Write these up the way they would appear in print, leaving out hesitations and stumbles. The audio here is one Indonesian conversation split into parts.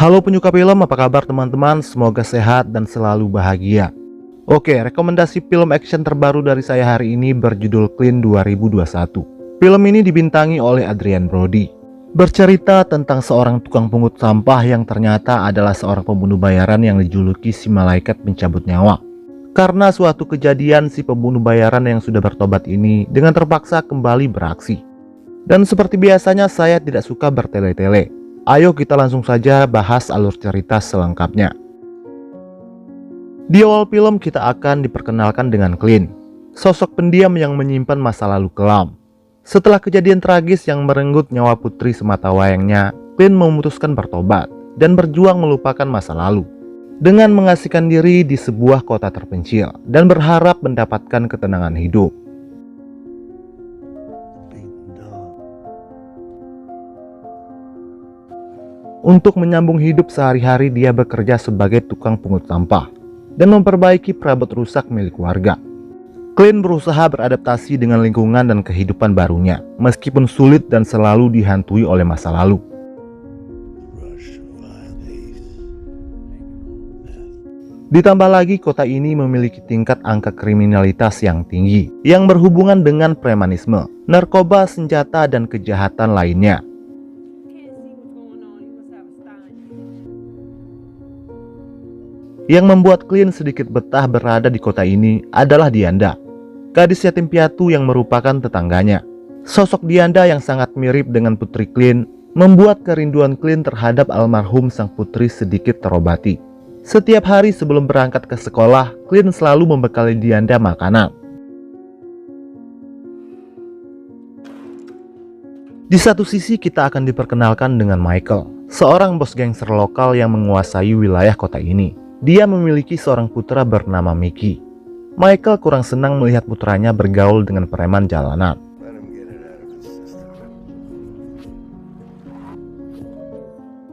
Halo penyuka film, apa kabar teman-teman? Semoga sehat dan selalu bahagia. Oke, rekomendasi film action terbaru dari saya hari ini berjudul Clean 2021. Film ini dibintangi oleh Adrien Brody. Bercerita tentang seorang tukang pungut sampah yang ternyata adalah seorang pembunuh bayaran yang dijuluki si malaikat pencabut nyawa. Karena suatu kejadian, si pembunuh bayaran yang sudah bertobat ini dengan terpaksa kembali beraksi. Dan seperti biasanya, saya tidak suka bertele-tele. Ayo kita langsung saja bahas alur cerita selengkapnya. Di awal film kita akan diperkenalkan dengan Clint, sosok pendiam yang menyimpan masa lalu kelam. Setelah kejadian tragis yang merenggut nyawa putri sematawayangnya, Clint memutuskan bertobat dan berjuang melupakan masa lalu dengan mengasihkan diri di sebuah kota terpencil dan berharap mendapatkan ketenangan hidup. Untuk menyambung hidup sehari-hari, dia bekerja sebagai tukang pungut sampah dan memperbaiki perabot rusak milik warga. Clint berusaha beradaptasi dengan lingkungan dan kehidupan barunya, meskipun sulit dan selalu dihantui oleh masa lalu. Ditambah lagi, kota ini memiliki tingkat angka kriminalitas yang tinggi, yang berhubungan dengan premanisme, narkoba, senjata, dan kejahatan lainnya. Yang membuat Clint sedikit betah berada di kota ini adalah Dianda, gadis yatim piatu yang merupakan tetangganya. Sosok Dianda yang sangat mirip dengan putri Clint membuat kerinduan Clint terhadap almarhum sang putri sedikit terobati. Setiap hari sebelum berangkat ke sekolah, Clint selalu membekali Dianda makanan. Di satu sisi kita akan diperkenalkan dengan Michael, seorang bos gangster lokal yang menguasai wilayah kota ini. Dia memiliki seorang putra bernama Mickey. Michael kurang senang melihat putranya bergaul dengan preman jalanan.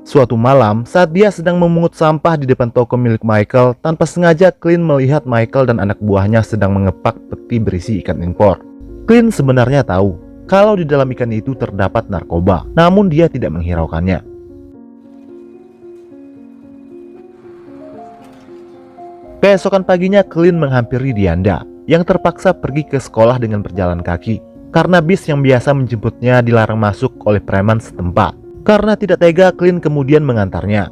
Suatu malam, saat dia sedang memungut sampah di depan toko milik Michael, tanpa sengaja Clint melihat Michael dan anak buahnya sedang mengepak peti berisi ikan impor. Clint sebenarnya tahu kalau di dalam ikan itu terdapat narkoba, namun dia tidak menghiraukannya. Keesokan paginya, Clint menghampiri Dianda yang terpaksa pergi ke sekolah dengan berjalan kaki karena bis yang biasa menjemputnya dilarang masuk oleh preman setempat. Karena tidak tega, Clint kemudian mengantarnya.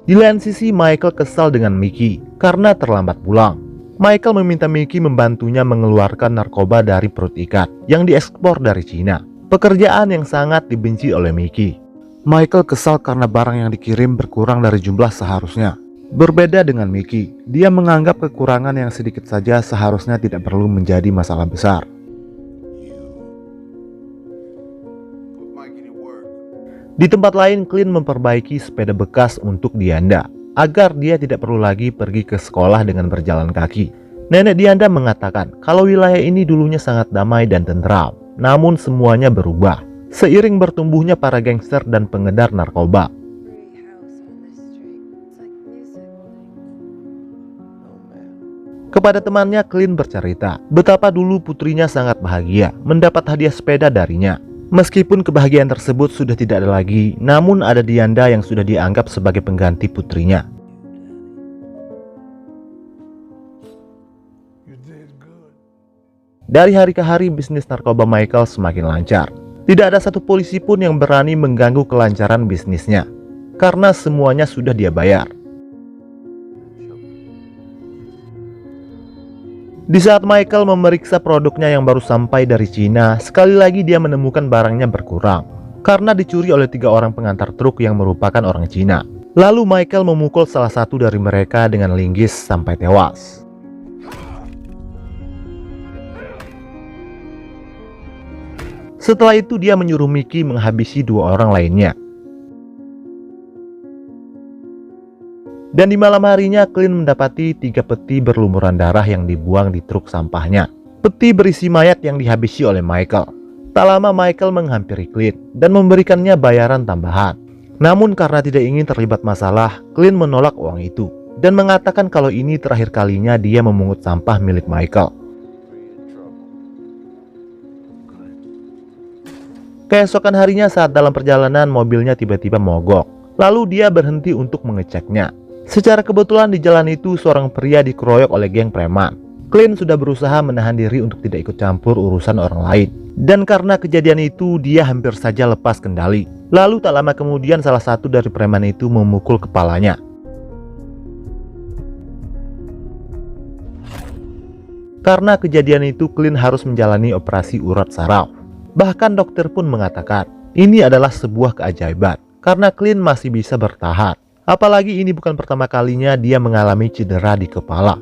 Di lain sisi, Michael kesal dengan Mickey karena terlambat pulang. Michael meminta Mickey membantunya mengeluarkan narkoba dari perut ikan yang diekspor dari Cina, pekerjaan yang sangat dibenci oleh Mickey. Michael kesal karena barang yang dikirim berkurang dari jumlah seharusnya. Berbeda dengan Mickey, dia menganggap kekurangan yang sedikit saja seharusnya tidak perlu menjadi masalah besar. Di tempat lain, Clint memperbaiki sepeda bekas untuk Dianda agar dia tidak perlu lagi pergi ke sekolah dengan berjalan kaki. Nenek Dianda mengatakan kalau wilayah ini dulunya sangat damai dan tentram, namun semuanya berubah seiring bertumbuhnya para gangster dan pengedar narkoba. Kepada temannya, Clint bercerita betapa dulu putrinya sangat bahagia mendapat hadiah sepeda darinya. Meskipun kebahagiaan tersebut sudah tidak ada lagi, namun ada Dianda yang sudah dianggap sebagai pengganti putrinya. Dari hari ke hari, bisnis narkoba Michael semakin lancar. Tidak ada satu polisi pun yang berani mengganggu kelancaran bisnisnya, karena semuanya sudah dia bayar. Di saat Michael memeriksa produknya yang baru sampai dari Cina, sekali lagi dia menemukan barangnya berkurang, karena dicuri oleh 3 orang pengantar truk yang merupakan orang Cina. Lalu Michael memukul salah satu dari mereka dengan linggis sampai tewas. Setelah itu dia menyuruh Mickey menghabisi 2 orang lainnya. Dan di malam harinya, Clint mendapati 3 peti berlumuran darah yang dibuang di truk sampahnya. Peti berisi mayat yang dihabisi oleh Michael. Tak lama Michael menghampiri Clint dan memberikannya bayaran tambahan. Namun karena tidak ingin terlibat masalah, Clint menolak uang itu dan mengatakan kalau ini terakhir kalinya dia memungut sampah milik Michael. Keesokan harinya saat dalam perjalanan mobilnya tiba-tiba mogok. Lalu dia berhenti untuk mengeceknya. Secara kebetulan di jalan itu seorang pria dikeroyok oleh geng preman. Clint sudah berusaha menahan diri untuk tidak ikut campur urusan orang lain. Dan karena kejadian itu dia hampir saja lepas kendali. Lalu tak lama kemudian salah satu dari preman itu memukul kepalanya. Karena kejadian itu Clint harus menjalani operasi urat saraf. Bahkan dokter pun mengatakan ini adalah sebuah keajaiban karena Clint masih bisa bertahan. Apalagi ini bukan pertama kalinya dia mengalami cedera di kepala.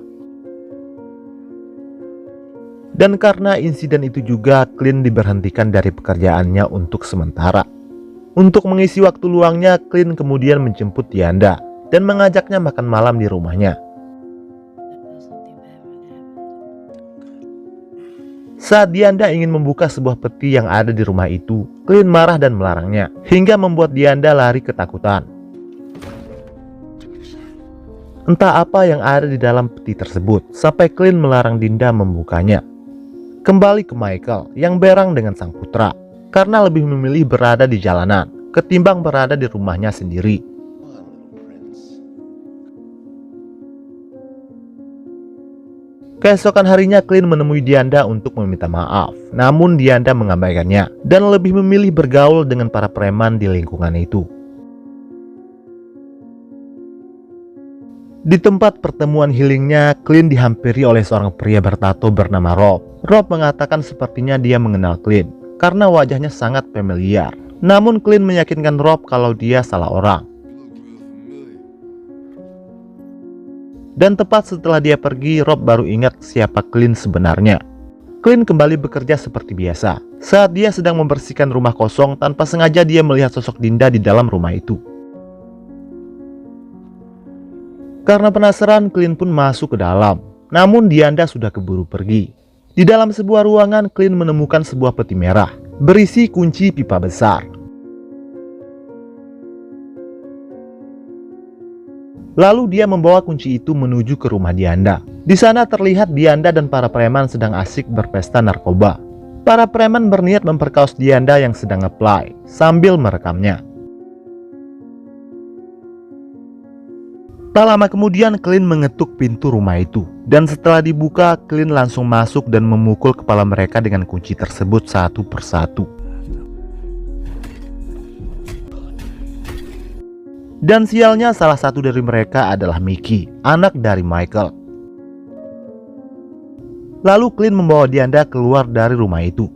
Dan karena insiden itu juga Clint diberhentikan dari pekerjaannya untuk sementara. Untuk mengisi waktu luangnya, Clint kemudian menjemput Dianda dan mengajaknya makan malam di rumahnya. Saat Dianda ingin membuka sebuah peti yang ada di rumah itu, Clint marah dan melarangnya, hingga membuat Dianda lari ketakutan. Entah apa yang ada di dalam peti tersebut, sampai Clint melarang Dinda membukanya. Kembali ke Michael yang berang dengan sang putra, karena lebih memilih berada di jalanan, ketimbang berada di rumahnya sendiri. Keesokan harinya Clint menemui Dianda untuk meminta maaf, namun Dianda mengabaikannya dan lebih memilih bergaul dengan para preman di lingkungan itu. Di tempat pertemuan healingnya, Clint dihampiri oleh seorang pria bertato bernama Rob. Rob mengatakan sepertinya dia mengenal Clint karena wajahnya sangat familiar. Namun Clint meyakinkan Rob kalau dia salah orang. Dan tepat setelah dia pergi, Rob baru ingat siapa Clint sebenarnya. Clint kembali bekerja seperti biasa. Saat dia sedang membersihkan rumah kosong, tanpa sengaja dia melihat sosok Dinda di dalam rumah itu. Karena penasaran, Clint pun masuk ke dalam. Namun Dianda sudah keburu pergi. Di dalam sebuah ruangan, Clint menemukan sebuah peti merah berisi kunci pipa besar. Lalu dia membawa kunci itu menuju ke rumah Dianda. Di sana terlihat Dianda dan para preman sedang asik berpesta narkoba. Para preman berniat memperkaos Dianda yang sedang nge-play sambil merekamnya. Tak lama kemudian Clint mengetuk pintu rumah itu. Dan setelah dibuka, Clint langsung masuk dan memukul kepala mereka dengan kunci tersebut satu persatu. Dan sialnya salah satu dari mereka adalah Mickey, anak dari Michael. Lalu Clint membawa Dianda keluar dari rumah itu.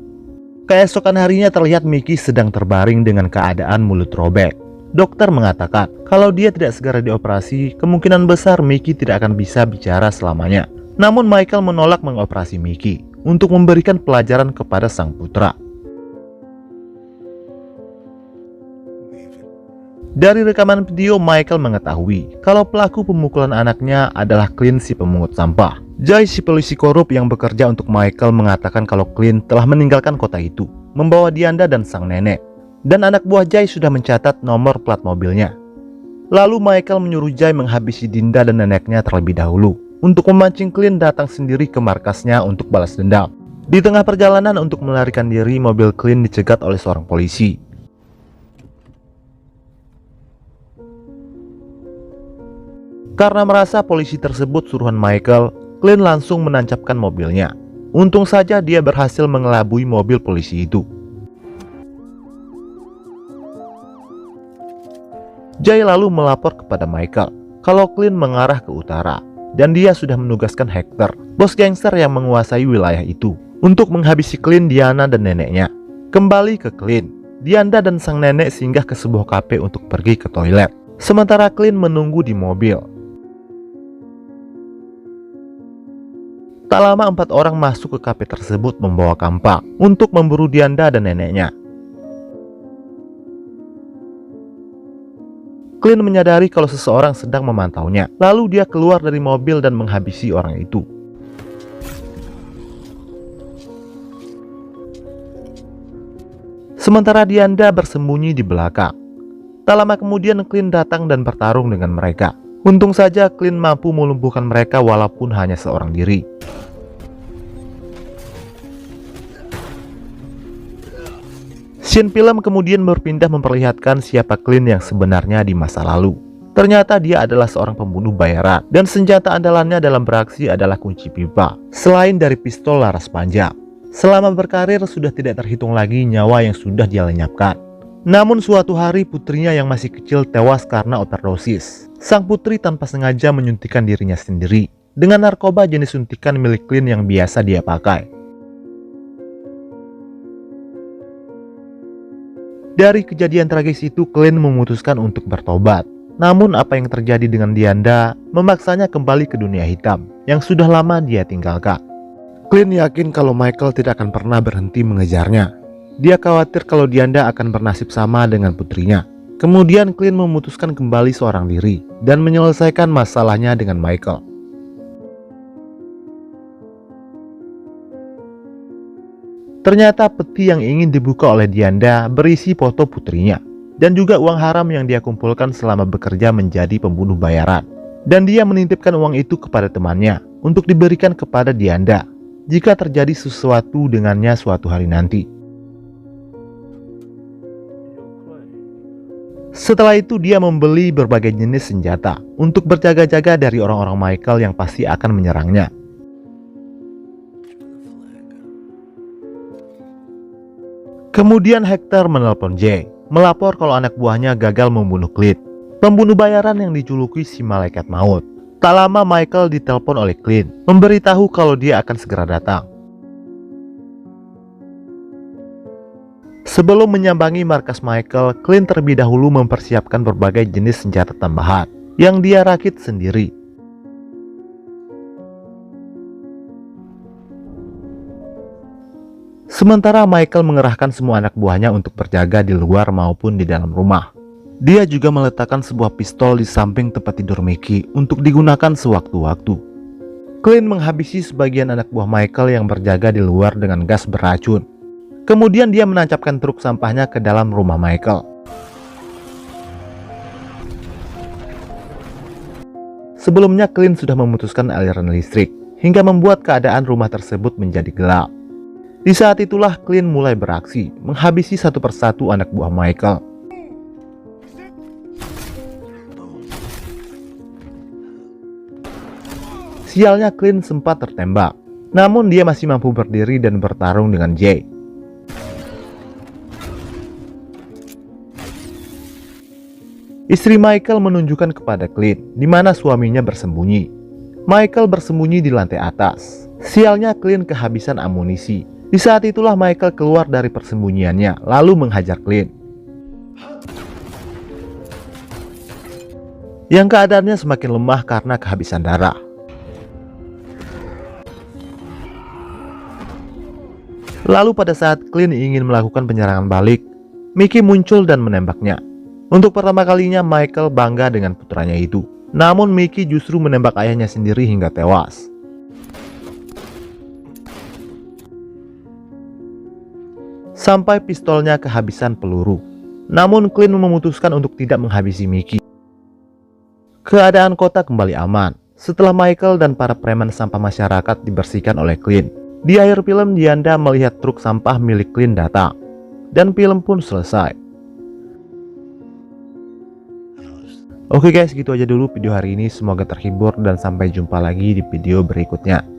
Keesokan harinya terlihat Mickey sedang terbaring dengan keadaan mulut robek. Dokter mengatakan kalau dia tidak segera dioperasi, kemungkinan besar Mickey tidak akan bisa bicara selamanya. Namun Michael menolak mengoperasi Mickey untuk memberikan pelajaran kepada sang putra. Dari rekaman video, Michael mengetahui kalau pelaku pemukulan anaknya adalah Clint si pemungut sampah. Jay si polisi korup yang bekerja untuk Michael mengatakan kalau Clint telah meninggalkan kota itu, membawa Dianda dan sang nenek. Dan anak buah Jay sudah mencatat nomor plat mobilnya. Lalu Michael menyuruh Jay menghabisi Dinda dan neneknya terlebih dahulu, untuk memancing Clint datang sendiri ke markasnya untuk balas dendam. Di tengah perjalanan untuk melarikan diri, mobil Clint dicegat oleh seorang polisi. Karena merasa polisi tersebut suruhan Michael, Clint langsung menancapkan mobilnya. Untung saja dia berhasil mengelabui mobil polisi itu. Jay lalu melapor kepada Michael kalau Clint mengarah ke utara dan dia sudah menugaskan Hector, bos gangster yang menguasai wilayah itu, untuk menghabisi Clint, Diana, dan neneknya. Kembali ke Clint, Dianda dan sang nenek singgah ke sebuah kafe untuk pergi ke toilet, sementara Clint menunggu di mobil. Tak lama 4 orang masuk ke kafe tersebut membawa kampak untuk memburu Dianda dan neneknya. Clint menyadari kalau seseorang sedang memantaunya. Lalu dia keluar dari mobil dan menghabisi orang itu. Sementara Dianda bersembunyi di belakang. Tak lama kemudian Clint datang dan bertarung dengan mereka. Untung saja Clint mampu melumpuhkan mereka walaupun hanya seorang diri. Scene film kemudian berpindah memperlihatkan siapa Clint yang sebenarnya di masa lalu. Ternyata dia adalah seorang pembunuh bayaran, dan senjata andalannya dalam beraksi adalah kunci pipa, selain dari pistol laras panjang. Selama berkarir sudah tidak terhitung lagi nyawa yang sudah dia lenyapkan. Namun suatu hari putrinya yang masih kecil tewas karena overdosis. Sang putri tanpa sengaja menyuntikkan dirinya sendiri dengan narkoba jenis suntikan milik Clint yang biasa dia pakai. Dari kejadian tragis itu, Clint memutuskan untuk bertobat. Namun apa yang terjadi dengan Dianda memaksanya kembali ke dunia hitam yang sudah lama dia tinggalkan. Clint yakin kalau Michael tidak akan pernah berhenti mengejarnya. Dia khawatir kalau Dianda akan bernasib sama dengan putrinya. Kemudian Clint memutuskan kembali seorang diri dan menyelesaikan masalahnya dengan Michael. Ternyata peti yang ingin dibuka oleh Dianda berisi foto putrinya dan juga uang haram yang dia kumpulkan selama bekerja menjadi pembunuh bayaran. Dan dia menitipkan uang itu kepada temannya untuk diberikan kepada Dianda jika terjadi sesuatu dengannya suatu hari nanti. Setelah itu dia membeli berbagai jenis senjata untuk berjaga-jaga dari orang-orang Michael yang pasti akan menyerangnya. Kemudian Hector menelpon Jay, melapor kalau anak buahnya gagal membunuh Clint, pembunuh bayaran yang dijuluki si malaikat maut. Tak lama Michael ditelepon oleh Clint, memberitahu kalau dia akan segera datang. Sebelum menyambangi markas Michael, Clint terlebih dahulu mempersiapkan berbagai jenis senjata tambahan yang dia rakit sendiri. Sementara Michael mengerahkan semua anak buahnya untuk berjaga di luar maupun di dalam rumah. Dia juga meletakkan sebuah pistol di samping tempat tidur Mickey untuk digunakan sewaktu-waktu. Clint menghabisi sebagian anak buah Michael yang berjaga di luar dengan gas beracun. Kemudian dia menancapkan truk sampahnya ke dalam rumah Michael. Sebelumnya Clint sudah memutuskan aliran listrik hingga membuat keadaan rumah tersebut menjadi gelap. Di saat itulah Clint mulai beraksi, menghabisi satu persatu anak buah Michael. Sialnya Clint sempat tertembak, namun dia masih mampu berdiri dan bertarung dengan Jay. Istri Michael menunjukkan kepada Clint di mana suaminya bersembunyi. Michael bersembunyi di lantai atas. Sialnya Clint kehabisan amunisi. Di saat itulah Michael keluar dari persembunyiannya lalu menghajar Clint. Yang keadaannya semakin lemah karena kehabisan darah. Lalu pada saat Clint ingin melakukan penyerangan balik, Mickey muncul dan menembaknya. Untuk pertama kalinya Michael bangga dengan putranya itu. Namun Mickey justru menembak ayahnya sendiri hingga tewas. Sampai pistolnya kehabisan peluru. Namun Clint memutuskan untuk tidak menghabisi Mickey. Keadaan kota kembali aman setelah Michael dan para preman sampah masyarakat dibersihkan oleh Clint. Di akhir film, Dianda melihat truk sampah milik Clint datang, dan film pun selesai. Oke guys, gitu aja dulu video hari ini. Semoga terhibur dan sampai jumpa lagi di video berikutnya.